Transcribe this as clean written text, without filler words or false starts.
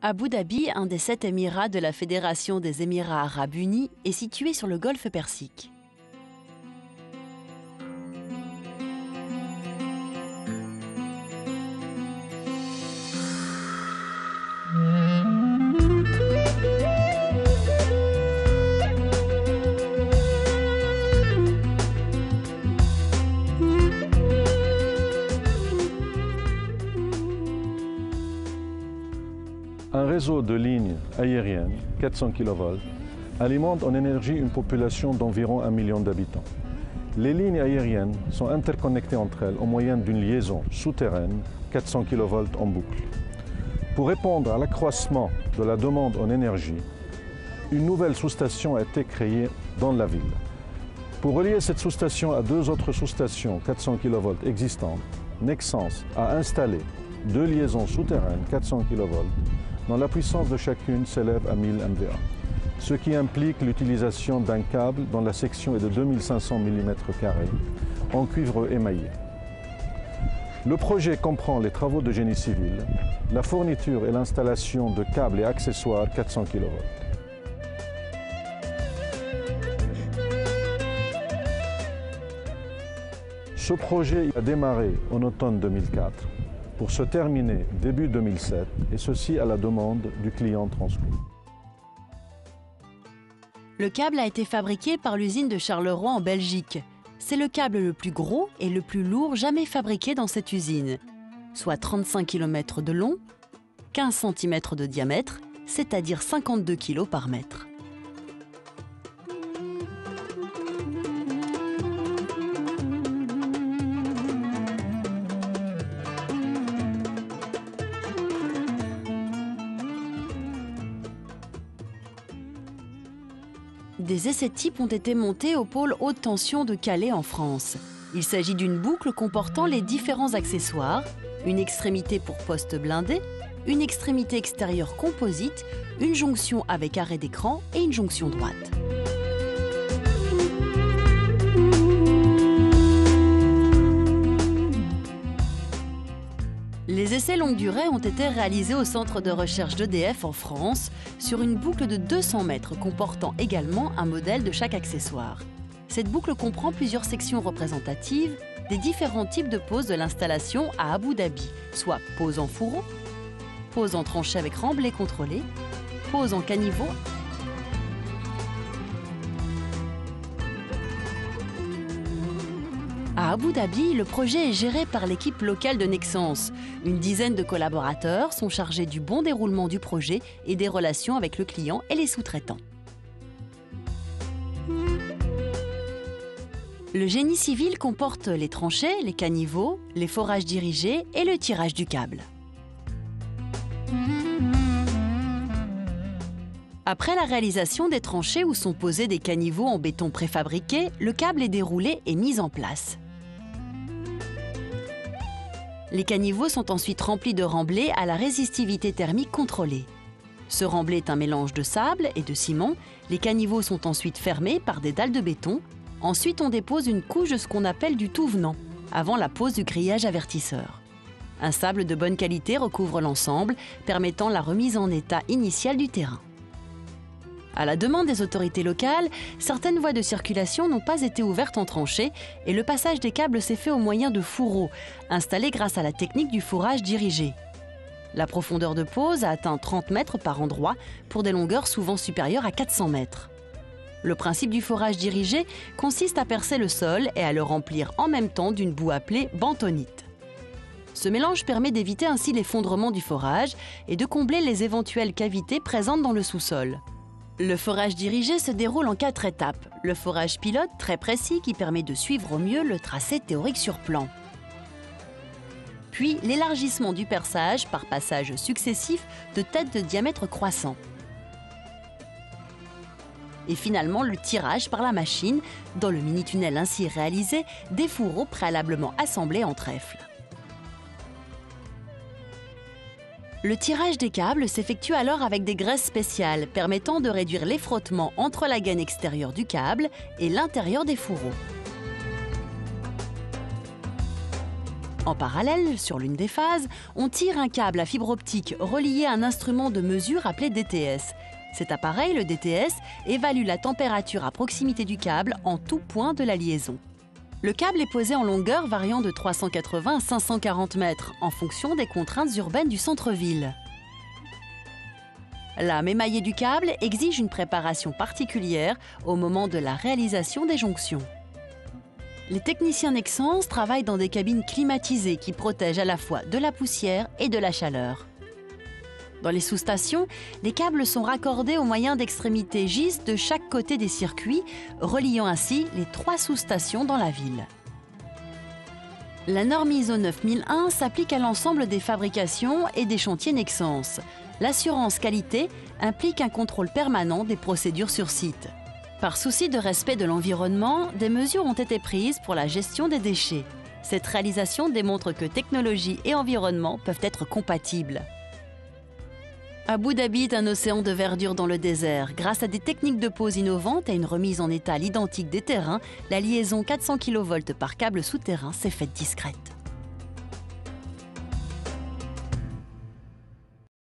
Abu Dhabi, un des 7 émirats de la Fédération des Émirats arabes unis, est situé sur le golfe Persique. Un réseau de lignes aériennes, 400 kV, alimente en énergie une population d'environ 1 million d'habitants. Les lignes aériennes sont interconnectées entre elles au moyen d'une liaison souterraine, 400 kV en boucle. Pour répondre à l'accroissement de la demande en énergie, une nouvelle sous-station a été créée dans la ville. Pour relier cette sous-station à 2 autres sous-stations 400 kV existantes, Nexans a installé 2 liaisons souterraines 400 kV dont la puissance de chacune s'élève à 1000 MVA, ce qui implique l'utilisation d'un câble dont la section est de 2500 mm² en cuivre émaillé. Le projet comprend les travaux de génie civil, la fourniture et l'installation de câbles et accessoires 400 kV. Ce projet a démarré en automne 2004 pour se terminer début 2007, et ceci à la demande du client Transco. Le câble a été fabriqué par l'usine de Charleroi en Belgique. C'est le câble le plus gros et le plus lourd jamais fabriqué dans cette usine, soit 35 km de long, 15 cm de diamètre, c'est-à-dire 52 kg par mètre. Des essais types ont été montés au pôle haute tension de Calais en France. Il s'agit d'une boucle comportant les différents accessoires, une extrémité pour poste blindé, une extrémité extérieure composite, une jonction avec arrêt d'écran et une jonction droite. Les essais longue durée ont été réalisés au centre de recherche d'EDF en France sur une boucle de 200 mètres comportant également un modèle de chaque accessoire. Cette boucle comprend plusieurs sections représentatives des différents types de poses de l'installation à Abu Dhabi, soit pose en fourreau, pose en tranchée avec remblai contrôlé, pose en caniveau, à Abu Dhabi, le projet est géré par l'équipe locale de Nexans. Une dizaine de collaborateurs sont chargés du bon déroulement du projet et des relations avec le client et les sous-traitants. Le génie civil comporte les tranchées, les caniveaux, les forages dirigés et le tirage du câble. Après la réalisation des tranchées où sont posés des caniveaux en béton préfabriqué, le câble est déroulé et mis en place. Les caniveaux sont ensuite remplis de remblai à la résistivité thermique contrôlée. Ce remblai est un mélange de sable et de ciment. Les caniveaux sont ensuite fermés par des dalles de béton. Ensuite, on dépose une couche de ce qu'on appelle du tout venant, avant la pose du grillage avertisseur. Un sable de bonne qualité recouvre l'ensemble, permettant la remise en état initiale du terrain. À la demande des autorités locales, certaines voies de circulation n'ont pas été ouvertes en tranchée et le passage des câbles s'est fait au moyen de fourreaux, installés grâce à la technique du fourrage dirigé. La profondeur de pose a atteint 30 mètres par endroit pour des longueurs souvent supérieures à 400 mètres. Le principe du forage dirigé consiste à percer le sol et à le remplir en même temps d'une boue appelée bentonite. Ce mélange permet d'éviter ainsi l'effondrement du forage et de combler les éventuelles cavités présentes dans le sous-sol. Le forage dirigé se déroule en 4 étapes. Le forage pilote, très précis, qui permet de suivre au mieux le tracé théorique sur plan. Puis l'élargissement du perçage par passage successif de têtes de diamètre croissant. Et finalement le tirage par la machine, dans le mini-tunnel ainsi réalisé, des fourreaux préalablement assemblés en trèfle. Le tirage des câbles s'effectue alors avec des graisses spéciales permettant de réduire les frottements entre la gaine extérieure du câble et l'intérieur des fourreaux. En parallèle, sur l'une des phases, on tire un câble à fibre optique relié à un instrument de mesure appelé DTS. Cet appareil, le DTS, évalue la température à proximité du câble en tout point de la liaison. Le câble est posé en longueur variant de 380 à 540 mètres en fonction des contraintes urbaines du centre-ville. Lame émaillée du câble exige une préparation particulière au moment de la réalisation des jonctions. Les techniciens Nexans travaillent dans des cabines climatisées qui protègent à la fois de la poussière et de la chaleur. Dans les sous-stations, les câbles sont raccordés au moyen d'extrémités JIS de chaque côté des circuits, reliant ainsi les 3 sous-stations dans la ville. La norme ISO 9001 s'applique à l'ensemble des fabrications et des chantiers Nexans. L'assurance qualité implique un contrôle permanent des procédures sur site. Par souci de respect de l'environnement, des mesures ont été prises pour la gestion des déchets. Cette réalisation démontre que technologie et environnement peuvent être compatibles. Abu Dhabi est un océan de verdure dans le désert. Grâce à des techniques de pose innovantes et une remise en état à l'identique des terrains, la liaison 400 kV par câble souterrain s'est faite discrète.